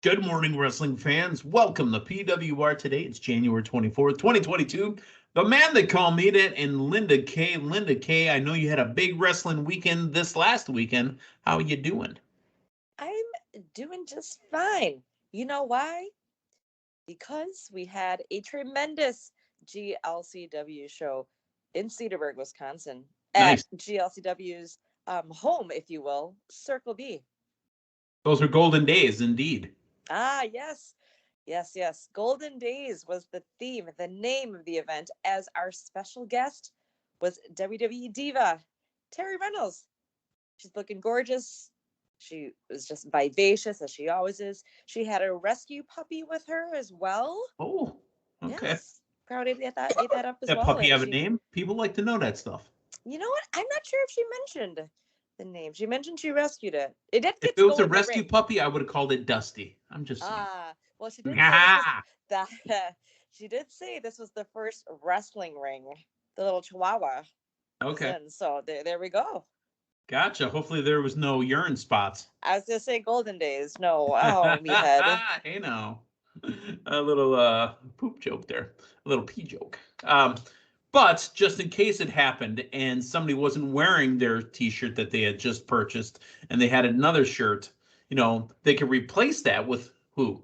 Good morning, wrestling fans. Welcome to PWR Today. It's January 24th, 2022. The man that called me that and Linda K. Linda K., I know you had a big wrestling weekend this last weekend. How are you doing? I'm doing just fine. You know why? Because we had a tremendous GLCW show in Cedarburg, Wisconsin, at Nice. GLCW's home, if you will, Circle B. Those are golden days, indeed. Yes. Yes. Golden Days was the theme, the name of the event, as our special guest was WWE Diva, Terry Reynolds. She's looking gorgeous. She was just vivacious, as she always is. She had a rescue puppy with her as well. Oh, okay. Yes. Crowd ate that up as That well. puppy And have a name? People like to know that stuff. you know what? I'm not sure if she mentioned the name. She mentioned she rescued it. It did If get it to was go a in the rescue ring. puppy, I would have called it Dusty. I'm just saying. Well, she did say this was the she did say this was the first wrestling ring the little Chihuahua was Okay. in. So there we go. Gotcha. Hopefully there was no urine spots. I was gonna say Golden Days. No, oh Meathead. Hey now. A little poop joke there. A little pee joke. But just in case it happened and somebody wasn't wearing their t-shirt that they had just purchased and they had another shirt, they could replace that with who?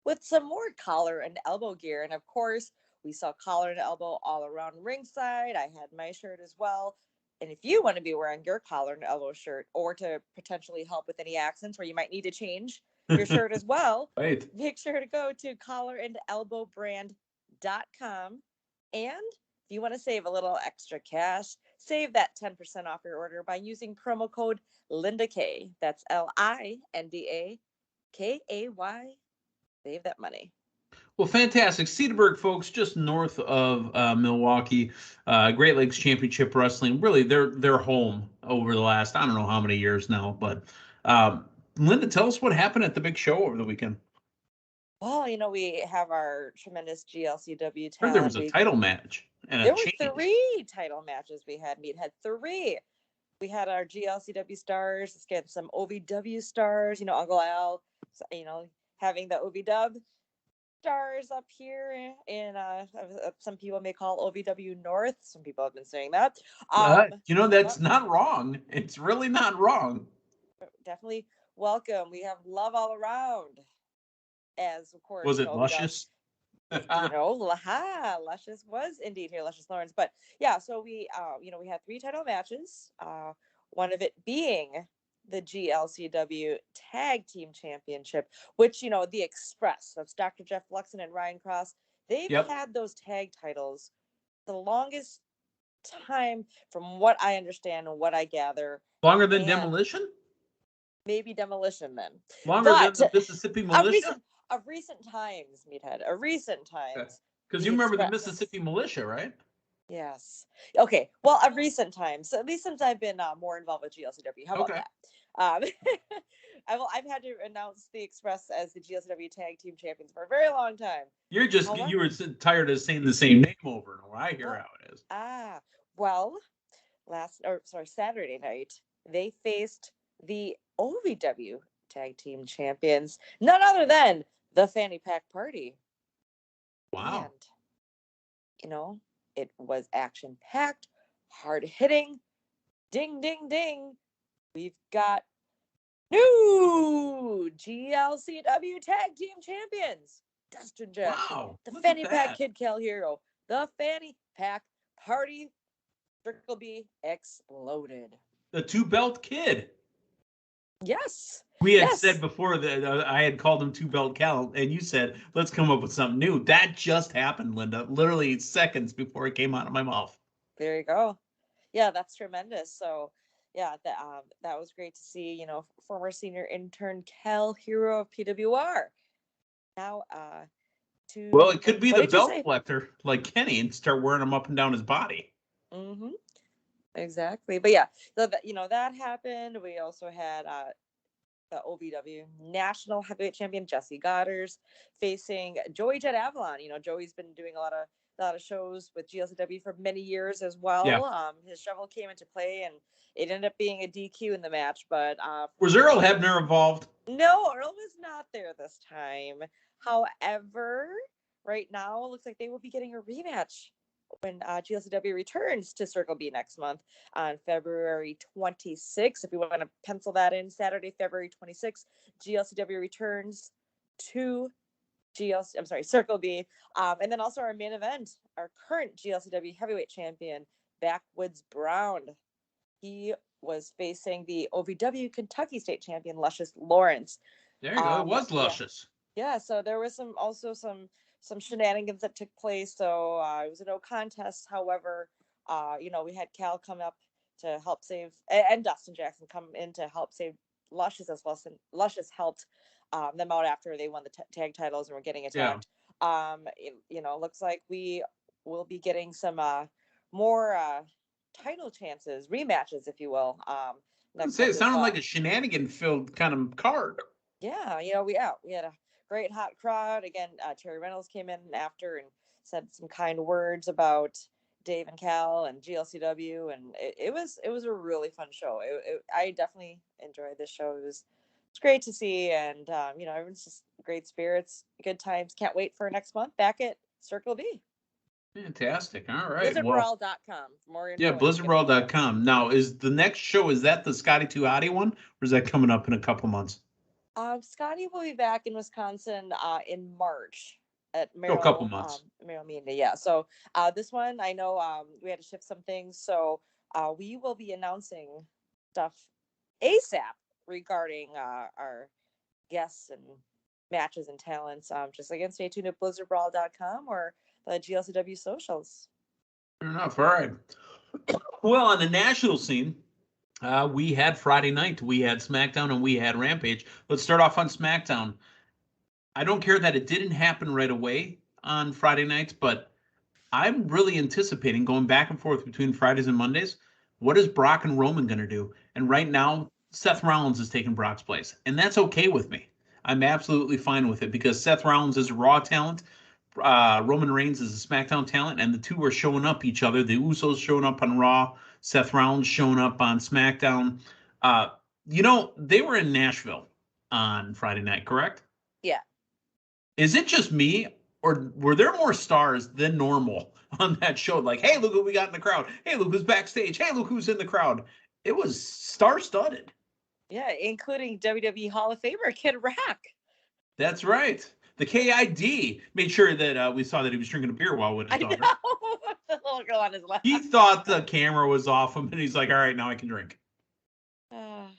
With some more collar and elbow gear. And of course, we saw collar and elbow all around ringside. I had my shirt as well. And if you want to be wearing your collar and elbow shirt or to potentially help with any accents where you might need to change your shirt as well, Right. make sure to go to collarandelbowbrand.com. And if you want to save a little extra cash, save that 10% off your order by using promo code LindaK. That's LINDAKAY. Save that money. Well, fantastic. Cedarburg, folks, just north of Milwaukee, Great Lakes Championship Wrestling. Really, they're home over the last, I don't know how many years now. But Linda, tell us what happened at the big show over the weekend. Well, we have our tremendous GLCW I heard there talent. was a title match and a There were change. 3 title matches we had. Meathead 3. We had our GLCW stars. Let's get some OVW stars. Uncle Al, having the OVW stars up here in some people may call OVW North. Some people have been saying that. That's not wrong. It's really not wrong. Definitely welcome. We have love all around. As of course, Was it Luscious? Luscious was indeed here, Luscious Lawrence. But yeah, so we we had 3 title matches. One of it being the GLCW Tag Team Championship, which the Express. That's Dr. Jeff Luxon and Ryan Cross. They've had those tag titles the longest time, from what I understand and what I gather. Longer than Demolition? Maybe Demolition then. Longer than the Mississippi Militia? Of recent times, Meathead. Of recent times. Because you remember the Mississippi Militia, right? Yes. Okay. Well, of recent times, at least since I've been more involved with GLCW. How about that? I've had to announce the Express as the GLCW Tag Team Champions for a very long time. You were tired of saying the same name over and over. I hear how it is. Well, Saturday night, they faced the OVW Tag Team Champions, none other than the Fanny Pack Party. Wow. And, it was action-packed, hard-hitting, ding, ding, ding. We've got new GLCW Tag Team Champions. Dustin Jackson. Wow. The Fanny Pack Kid Kal Herro. The Fanny Pack Party. Circle B exploded. The 2-belt kid. Yes. We had said before that I had called him 2-belt Cal, and you said, let's come up with something new. That just happened, Linda, literally seconds before it came out of my mouth. There you go. Yeah, that's tremendous. So, yeah, that was great to see, former senior intern Kal Herro of PWR. Now, well, it could be the belt collector like Kenny and start wearing them up and down his body. Mm-hmm. Exactly. But yeah, so that happened. We also had the OVW National Heavyweight Champion Jesse Goddard facing Joey Jet Avalon. Joey's been doing a lot of a lot of shows with GLCW for many years as well. Yeah. His shovel came into play, and it ended up being a DQ in the match. But Was Earl Hebner involved? no, Earl was not there this time. However, right now it looks like they will be getting a rematch when GLCW returns to Circle B next month on February 26th. If you want to pencil that in, Saturday, February 26th, GLCW returns to Circle B. And then also our main event, our current GLCW heavyweight champion, Backwoods Brown. He was facing the OVW Kentucky State champion, Luscious Lawrence. There you go. It was Luscious. Yeah, so there was some shenanigans that took place. So it was a no contest. However, we had Kal come up to help save, and Dustin Jackson come in to help save Luscious as well. And Luscious helped them out after they won the tag titles and were getting attacked. Yeah. Looks like we will be getting some more title chances, rematches, if you will. It sounded like a shenanigan-filled kind of card. Yeah, we had a great hot crowd. Again, Terry Reynolds came in after and said some kind words about Dave and Kal and GLCW, and it was a really fun show. I definitely enjoyed this show. It's great to see, and everyone's just great spirits, good times. Can't wait for next month back at Circle B. Fantastic. All right. BlizzardBrawl.com. More info. Yeah, BlizzardBrawl.com. Now, is the next show, is that the Scotty 2 Hottie one, or is that coming up in a couple months? Scotty will be back in Wisconsin in March at Merrill. A couple months. Merrill Media, yeah. So this one, I know we had to shift some things, so we will be announcing stuff ASAP regarding our guests and matches and talents. Just again, stay tuned at BlizzardBrawl.com or the GLCW socials. Fair enough. All right. Well, on the national scene, we had Friday night. We had Smackdown and we had Rampage. Let's start off on Smackdown. I don't care that it didn't happen right away on Friday nights, but I'm really anticipating going back and forth between Fridays and Mondays. What is Brock and Roman going to do? And right now, Seth Rollins is taking Brock's place, and that's okay with me. I'm absolutely fine with it because Seth Rollins is a Raw talent. Roman Reigns is a SmackDown talent, and the two are showing up each other. The Usos showing up on Raw, Seth Rollins showing up on SmackDown. They were in Nashville on Friday night, correct? Yeah. Is it just me, or were there more stars than normal on that show? Like, hey, look who we got in the crowd. Hey, look who's backstage. Hey, look who's in the crowd. It was star-studded. Yeah, including WWE Hall of Famer Kid Rock. That's right. The KID made sure that we saw that he was drinking a beer while with his daughter. The little girl on his lap. He thought the camera was off him, and he's like, all right, now I can drink. Well,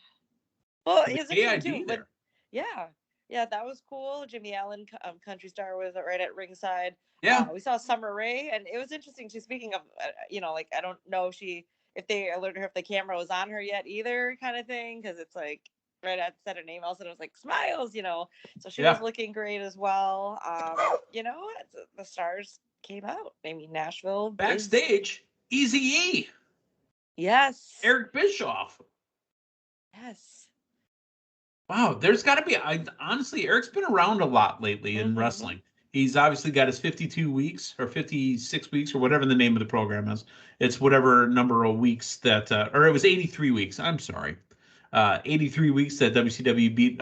he's a KID too, there. but yeah, that was cool. Jimmy Allen, country star, was right at ringside. Yeah. We saw Summer Rae, and it was interesting. She's speaking of, I don't know if they alerted her if the camera was on her yet either, kind of thing, because it's like, right, I said her name, also it was like Smiles, so she was looking great as well. The stars came out. I mean, Nashville backstage, Eazy-E. Yes. Eric Bischoff. Yes. Wow, there's got to be. Honestly, Eric's been around a lot lately in wrestling. He's obviously got his 52 weeks or 56 weeks or whatever the name of the program is. It's whatever number of weeks that, or it was 83 weeks. I'm sorry. 83 weeks that WCW beat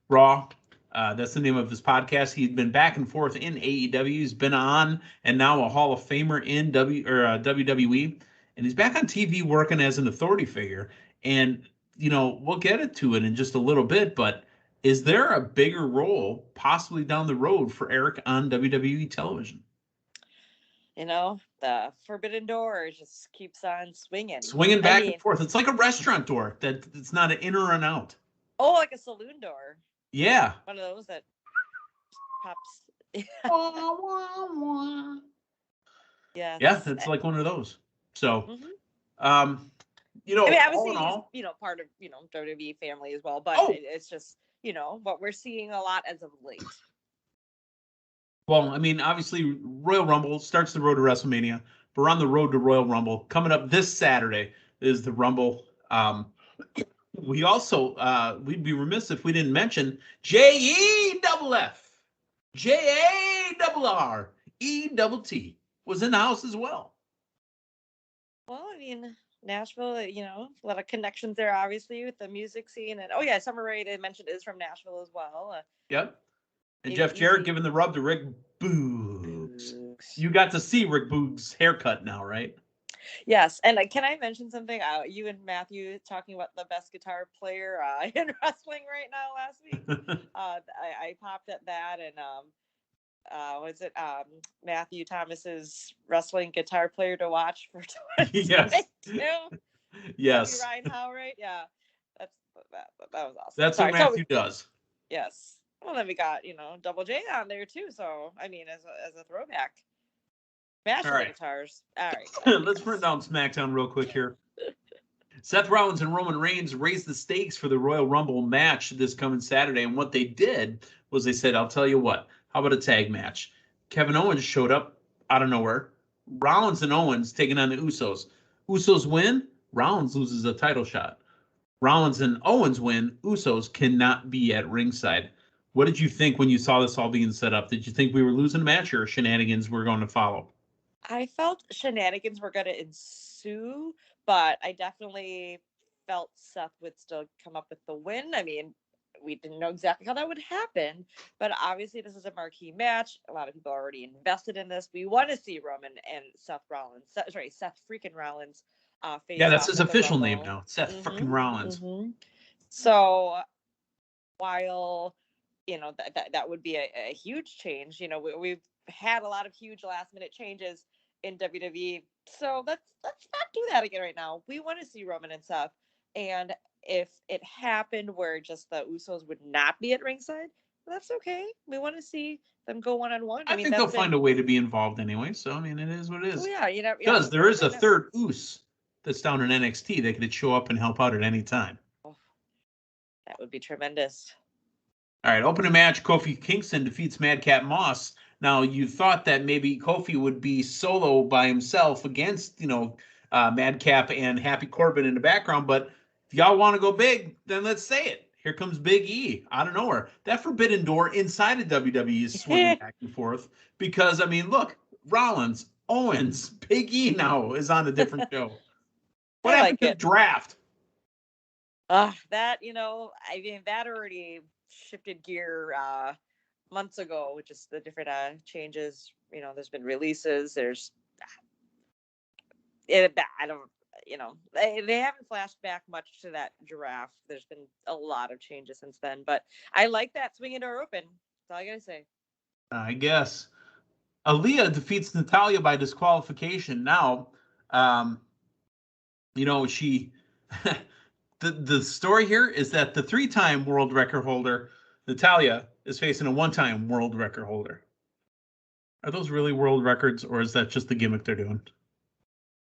Raw. That's the name of his podcast. He's been back and forth in AEW. He's been on and now a Hall of Famer in WWE. And he's back on TV working as an authority figure. And, we'll get into it in just a little bit, but is there a bigger role possibly down the road for Eric on WWE television? The Forbidden Door just keeps on swinging. Swinging back and forth. It's like a restaurant door that it's not an in or an out. Oh, like a saloon door. Yeah. One of those that pops. Yeah. Yeah, it's like one of those. So, obviously, all, he's, part of, WWE family as well, but it's just, what we're seeing a lot as of late. Well, I mean, obviously, Royal Rumble starts the road to WrestleMania. We're on the road to Royal Rumble. Coming up this Saturday is the Rumble. We also, we'd be remiss if we didn't mention JEFF, JARRETT. was in the house as well. Well, I mean, Nashville, a lot of connections there, obviously, with the music scene. And, Summer Rae, they mentioned, is from Nashville as well. Yep. And Jeff Jarrett giving the rub to Rick Boogs. You got to see Rick Boogs' haircut now, right? Yes. And can I mention something? You and Matthew talking about the best guitar player in wrestling right now last week. I popped at that, and was it Matthew Thomas's wrestling guitar player to watch for 2022? Yes. Ryan Howright. Yeah. That was awesome. That's what Matthew does. Yes. Well, then we got, Double J on there too. So, I mean, as a throwback. Mashing the guitars. All right. Let's run down SmackDown real quick here. Seth Rollins and Roman Reigns raised the stakes for the Royal Rumble match this coming Saturday. And what they did was they said, I'll tell you what, how about a tag match? Kevin Owens showed up out of nowhere. Rollins and Owens taking on the Usos. Usos win, Rollins loses a title shot. Rollins and Owens win, Usos cannot be at ringside. What did you think when you saw this all being set up? Did you think we were losing a match or shenanigans were going to follow? I felt shenanigans were going to ensue, but I definitely felt Seth would still come up with the win. I mean, we didn't know exactly how that would happen, but obviously this is a marquee match. A lot of people are already invested in this. We want to see Roman and Seth freaking Rollins face. Yeah, that's his official name now. Seth freaking Rollins. Mm-hmm. So while, that would be a huge change, we've had a lot of huge last minute changes in WWE. So let's not do that again right now. We want to see Roman and Seth. And if it happened where just the Usos would not be at ringside, that's okay. We want to see them go one-on-one. I think they'll find a way to be involved anyway. So, I mean, it is what it is. Oh, yeah. Because there is a third Us that's down in NXT that could show up and help out at any time. Oh, that would be tremendous. All right, opening match, Kofi Kingston defeats Madcap Moss. Now, you thought that maybe Kofi would be solo by himself against, Madcap and Happy Corbin in the background, but if y'all want to go big, then let's say it. Here comes Big E out of nowhere. That Forbidden Door inside of WWE is swinging back and forth because, I mean, look, Rollins, Owens, Big E now is on a different show. What happened to the draft? That, I mean, that already shifted gear months ago, with just the different changes. There's been releases. They haven't flashed back much to that draft. There's been a lot of changes since then, but I like that swinging door open. That's all I gotta say. I guess. Aaliyah defeats Natalya by disqualification. Now, she the story here is that the 3-time world record holder Natalya is facing a 1-time world record holder. Are those really world records, or is that just the gimmick they're doing?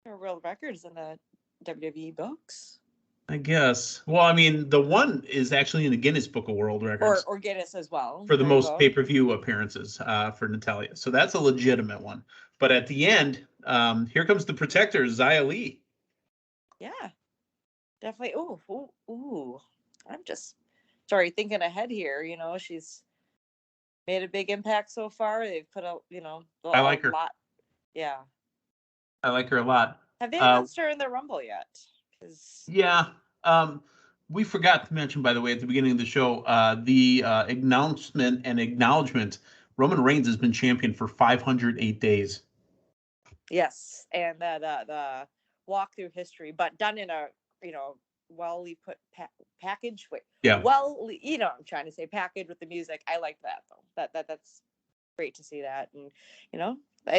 There are world records in the WWE books. I guess. Well, I mean, the one is actually in the Guinness Book of World Records. Or Guinness as well. For the most pay-per-view appearances for Natalya. So that's a legitimate one. But at the end, here comes the protector, Xia Li. Yeah. Definitely. Ooh. I'm just thinking ahead here. She's made a big impact so far. They've put out, I like her. Lot. Yeah. I like her a lot. Have they announced her in the Rumble yet? Yeah. We forgot to mention, by the way, at the beginning of the show, the announcement and acknowledgement. Roman Reigns has been champion for 508 days. Yes, and the walk through history, but done in a well-ly put package. Wait, yeah. Well, I'm trying to say package with the music. I like that though. That's great to see that, and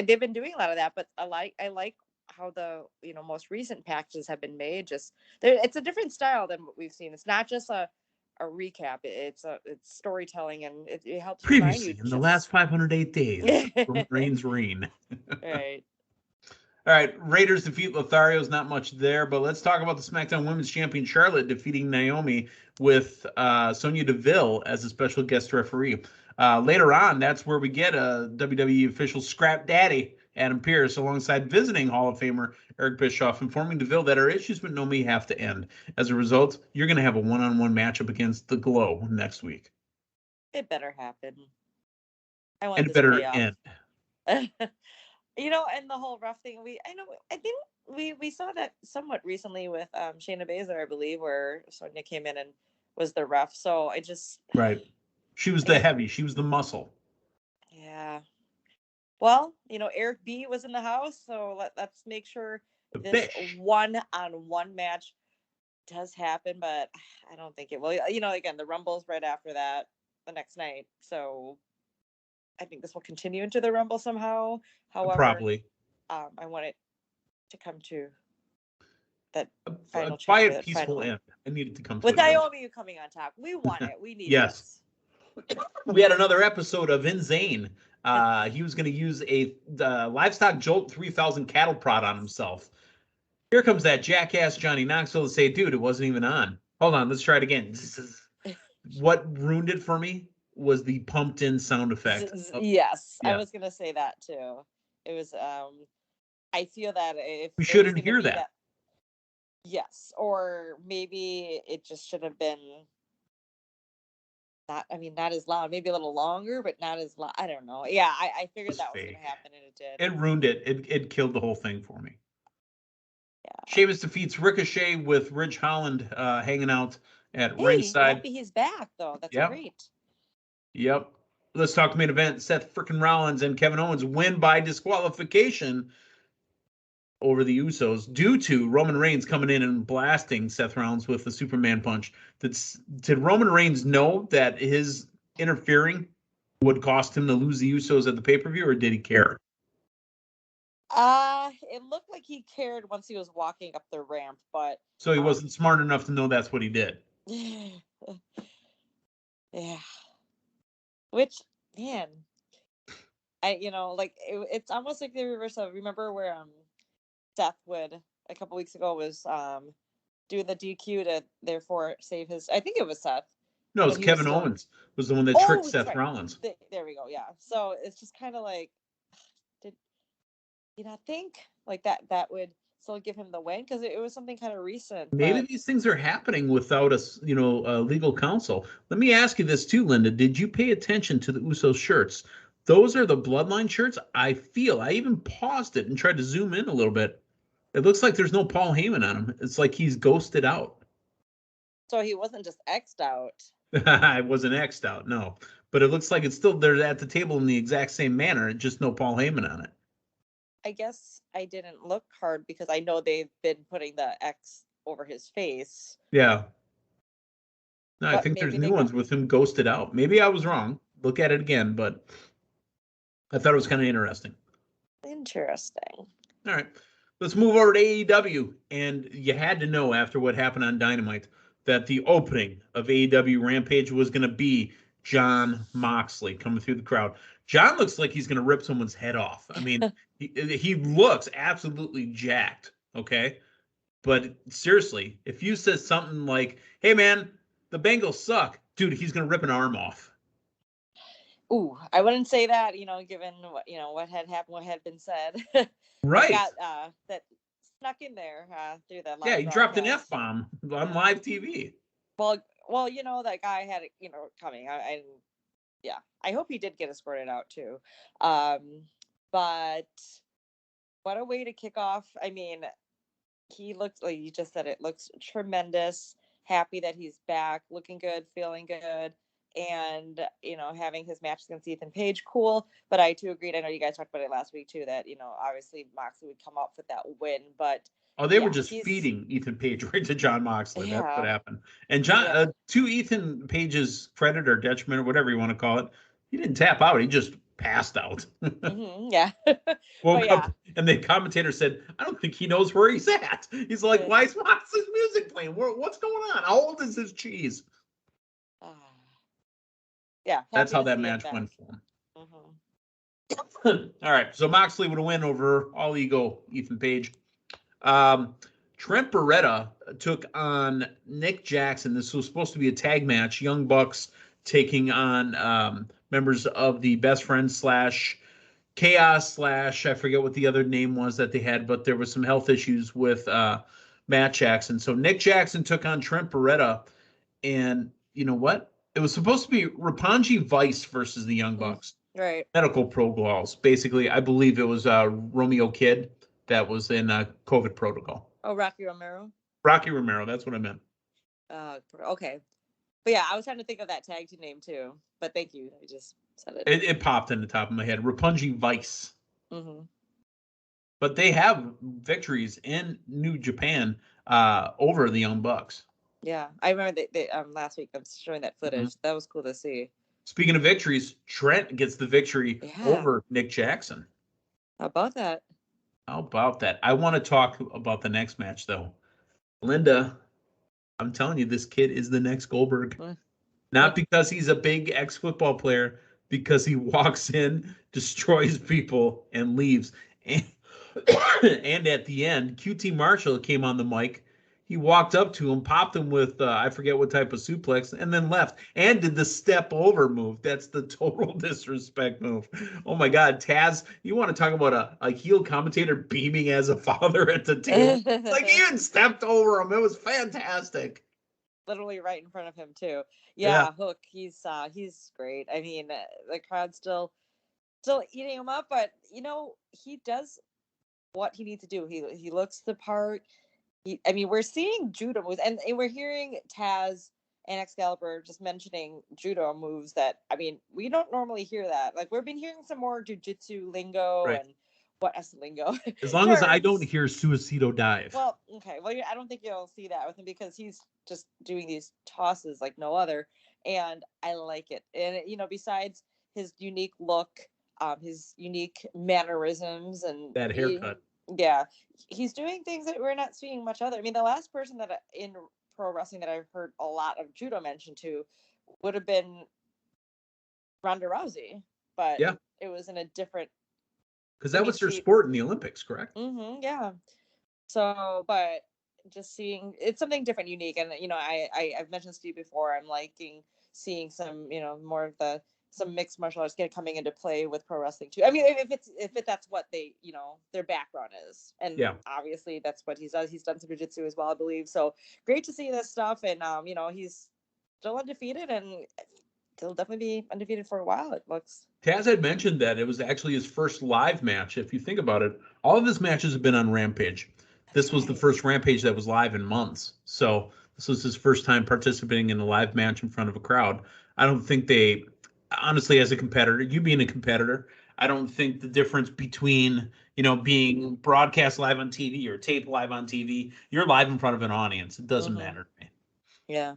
they've been doing a lot of that. But I like how the most recent packages have been made. It's a different style than what we've seen. It's not just a recap. It's storytelling, and it helps previously in the last 508 days. Roman Reigns' reign. Right. All right, Raiders defeat Lothario's not much there, but let's talk about the SmackDown Women's Champion Charlotte defeating Naomi with Sonya Deville as a special guest referee. Later on, that's where we get a WWE official Scrap Daddy, Adam Pearce, alongside visiting Hall of Famer Eric Bischoff, informing Deville that her issues with Naomi have to end. As a result, you're going to have a one-on-one matchup against The Glow next week. It better happen. I want and this better payoff. end. And the whole rough thing. I think we saw that somewhat recently with Shayna Baszler, I believe, where Sonya came in and was the ref. So I just Right. She was the heavy. She was the muscle. Yeah. Well, Eric B was in the house, so let's make sure this one-on-one match does happen, but I don't think it will. Again, the Rumble's right after that, the next night. So I think this will continue into the Rumble somehow. However, probably. I want it to come to that final quiet, peaceful end. I needed to come to with Naomi coming on top. We want it. We need yes. this. We had another episode of Zane. He was going to use a Livestock Jolt 3000 cattle prod on himself. Here comes that jackass Johnny Knoxville to say, dude, it wasn't even on. Hold on, let's try it again. What ruined it for me was the pumped in sound effect. Yes, yeah. I was going to say that too. It was, I feel that if we shouldn't hear that. Yes, or maybe it just should have been not as loud, maybe a little longer, but not as loud. I don't know. Yeah, I figured that was going to happen, and it did. It ruined it. It killed the whole thing for me. Yeah. Sheamus defeats Ricochet with Ridge Holland hanging out at ringside. Happy he's back, though. That's great. Yep. Let's talk main event. Seth frickin' Rollins and Kevin Owens win by disqualification over the Usos due to Roman Reigns coming in and blasting Seth Rollins with the Superman punch. Did Roman Reigns know that his interfering would cost him to lose the Usos at the pay-per-view, or did he care? It looked like he cared once he was walking up the ramp, but so he wasn't smart enough to know that's what he did. Yeah. Which, man, it's almost like the reverse of, remember where Seth would a couple weeks ago was doing the DQ to therefore save his. I think it was Seth. No, it was Kevin Owens was the one that tricked Seth Rollins. There we go. Yeah. So it's just kind of like, did you not think like that would still give him the win, because it was something kind of recent. Maybe these things are happening without us, legal counsel. Let me ask you this too, Linda. Did you pay attention to the Usos shirts? Those are the Bloodline shirts. I even paused it and tried to zoom in a little bit. It looks like there's no Paul Heyman on him. It's like he's ghosted out. So he wasn't just X'd out. I wasn't X'd out, no. But it looks like it's still there at the table in the exact same manner, just no Paul Heyman on it. I guess I didn't look hard because I know they've been putting the X over his face. Yeah. No, I think there's new ones with him ghosted out. Maybe I was wrong. Look at it again, but I thought it was kind of interesting. Interesting. All right. Let's move over to AEW. And you had to know after what happened on Dynamite that the opening of AEW Rampage was going to be Jon Moxley coming through the crowd. John looks like he's going to rip someone's head off. I mean, he looks absolutely jacked, okay? But seriously, if you said something like, hey, man, the Bengals suck, dude, he's going to rip an arm off. Ooh, I wouldn't say that, given what, what had happened, what had been said. Right. That snuck in there through the live. Yeah, he dropped an F-bomb on live TV. Well, that guy had it, coming. I hope he did get escorted out too. But what a way to kick off. I mean, he looks, like you just said, it looks tremendous. Happy that he's back, looking good, feeling good, and having his match against Ethan Page, cool. But I too agreed. I know you guys talked about it last week too, that obviously Moxley would come up with that win, but they were just feeding Ethan Page right to Jon Moxley. Yeah. That's what happened. And to Ethan Page's credit or detriment or whatever you want to call it, he didn't tap out. He just passed out. Mm-hmm, yeah. Woke up, and the commentator said, I don't think he knows where he's at. He's like, why is Moxley's music playing? What's going on? How old is his cheese? Yeah. That's how that match went for him. Mm-hmm. All right. So Moxley would win over All Ego Ethan Page. Trent Beretta took on Nick Jackson. This was supposed to be a tag match. Young Bucks taking on members of the Best Friends / Chaos / I forget what the other name was that they had, but there was some health issues with Matt Jackson. So Nick Jackson took on Trent Beretta, and you know what? It was supposed to be Roppongi Vice versus the Young Bucks. Right. medical protocols. Basically, I believe it was Romeo Kid that was in COVID protocol. Oh, Rocky Romero. Rocky Romero, that's what I meant. Okay. But yeah, I was trying to think of that tag team name too. But thank you. I just said it. It popped in the top of my head. Roppongi Vice. Mm-hmm. But they have victories in New Japan over the Young Bucks. Yeah, I remember they last week them showing that footage. Mm-hmm. That was cool to see. Speaking of victories, Trent gets the victory over Nick Jackson. How about that? How about that? I want to talk about the next match, though. Linda, I'm telling you, this kid is the next Goldberg. Not because he's a big ex-football player, because he walks in, destroys people, and leaves. And, and at the end, QT Marshall came on the mic. He walked up to him, popped him with, I forget what type of suplex, and then left. And did the step over move. That's the total disrespect move. Oh, my God. Taz, you want to talk about a heel commentator beaming as a father at the table? Like, he even stepped over him. It was fantastic. Literally right in front of him, too. Yeah. Hook, he's great. I mean, the crowd's still eating him up, but, he does what he needs to do. He looks the part. We're seeing judo moves, and we're hearing Taz and Excalibur just mentioning judo moves that, we don't normally hear that. Like, we've been hearing some more jujitsu lingo and lingo. As long as I don't hear suicido dive. Well, okay. Well, I don't think you'll see that with him because he's just doing these tosses like no other, and I like it. And, besides his unique look, his unique mannerisms, and that haircut. He's doing things that we're not seeing much other. The last person that in pro wrestling that I've heard a lot of judo mentioned to would have been Ronda Rousey, but it was in a different. Because that was her sport in the Olympics, correct? Mm-hmm, yeah. So, but just seeing it's something different, unique, and I've mentioned to you before. I'm liking seeing some more of some mixed martial arts coming into play with pro wrestling too. If that's what they, their background is. And obviously that's what he does. He's done some jiu-jitsu as well, I believe. So great to see this stuff. And, he's still undefeated and he'll definitely be undefeated for a while, it looks. Taz had mentioned that it was actually his first live match. If you think about it, all of his matches have been on Rampage. This was the first Rampage that was live in months. So this was his first time participating in a live match in front of a crowd. I don't think they... Honestly, as a competitor, you being a competitor, I don't think the difference between, being broadcast live on TV or taped live on TV, you're live in front of an audience. It doesn't matter to me. Yeah.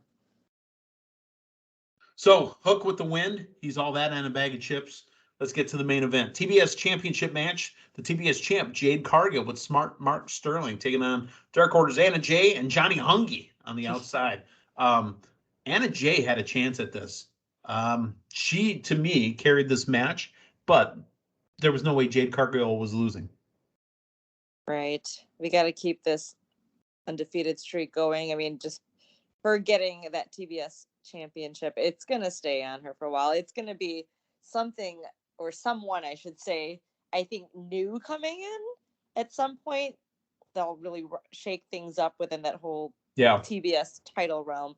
So, Hook with the win. He's all that and a bag of chips. Let's get to the main event. TBS Championship match. The TBS champ, Jade Cargill, with Smart Mark Sterling, taking on Dark Order's Anna Jay and Johnny Hungy on the outside. Anna Jay had a chance at this. She, to me, carried this match, but there was no way Jade Cargill was losing. Right. We got to keep this undefeated streak going. Just her getting that TBS championship, it's going to stay on her for a while. It's going to be something, or someone, I should say, I think new coming in at some point. They'll really shake things up within that whole TBS title realm.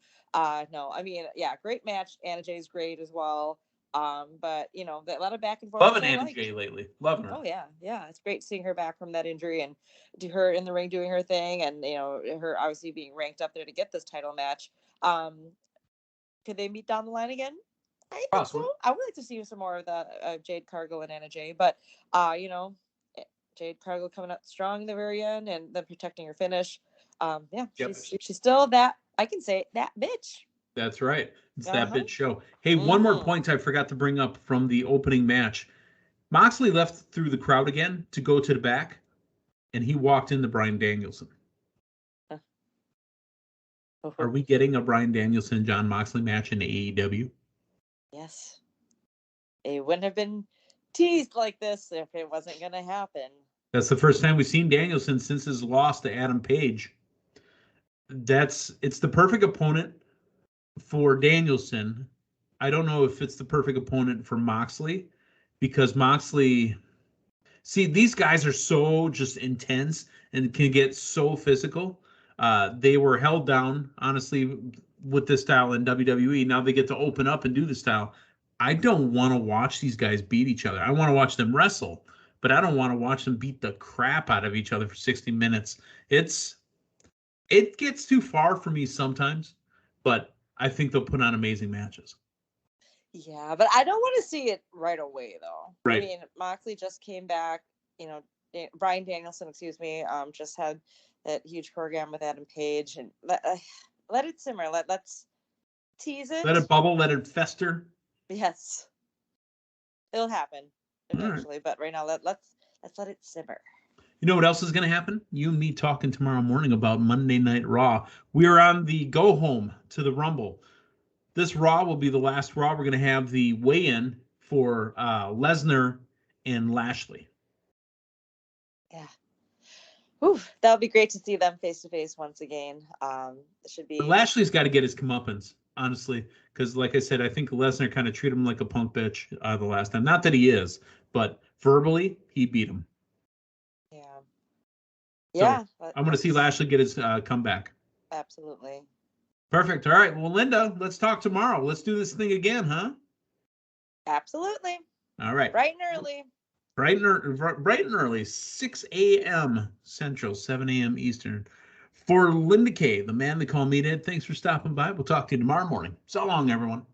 Great match. Anna Jay's great as well. But a lot of back and forth. Loving Anna Jay lately. Loving her. Oh yeah. It's great seeing her back from that injury and do her in the ring doing her thing, and her obviously being ranked up there to get this title match. Could they meet down the line again? I think so. I would like to see some more of the Jade Cargill and Anna Jay, but Jade Cargill coming up strong in the very end and then protecting her finish. She's still that. I can say that bitch. That's right. It's that bitch show. Hey, one more point I forgot to bring up from the opening match. Moxley left through the crowd again to go to the back, and he walked into Bryan Danielson. Are we getting a Bryan Danielson John Moxley match in AEW? Yes. It wouldn't have been teased like this if it wasn't going to happen. That's the first time we've seen Danielson since his loss to Adam Page. It's the perfect opponent for Danielson. I don't know if it's the perfect opponent for Moxley, because Moxley, these guys are so just intense and can get so physical. They were held down, honestly, with this style in WWE. Now they get to open up and do the style. I don't want to watch these guys beat each other. I want to watch them wrestle, but I don't want to watch them beat the crap out of each other for 60 minutes. It gets too far for me sometimes, but I think they'll put on amazing matches. Yeah, but I don't want to see it right away, though. Right. I mean, Moxley just came back. Bryan Danielson, excuse me, just had that huge program with Adam Page, and let it simmer. Let's tease it. Let it bubble. Let it fester. Yes, it'll happen eventually. Right. But right now, let's let it simmer. You know what else is going to happen? You and me talking tomorrow morning about Monday Night Raw. We are on the go home to the Rumble. This Raw will be the last Raw. We're going to have the weigh-in for Lesnar and Lashley. Yeah. Whew, that would be great to see them face to face once again. It should be. Lashley's got to get his comeuppance, honestly, because like I said, I think Lesnar kind of treated him like a punk bitch the last time. Not that he is, but verbally he beat him. Yeah. So Yeah. I'm going to see Lashley get his comeback. Absolutely. Perfect. All right. Well, Linda, let's talk tomorrow. Let's do this thing again, huh? Absolutely. All right. Bright and early. Bright and early, 6 a.m. Central, 7 a.m. Eastern. For Linda K, the man they call Meathead, thanks for stopping by. We'll talk to you tomorrow morning. So long, everyone.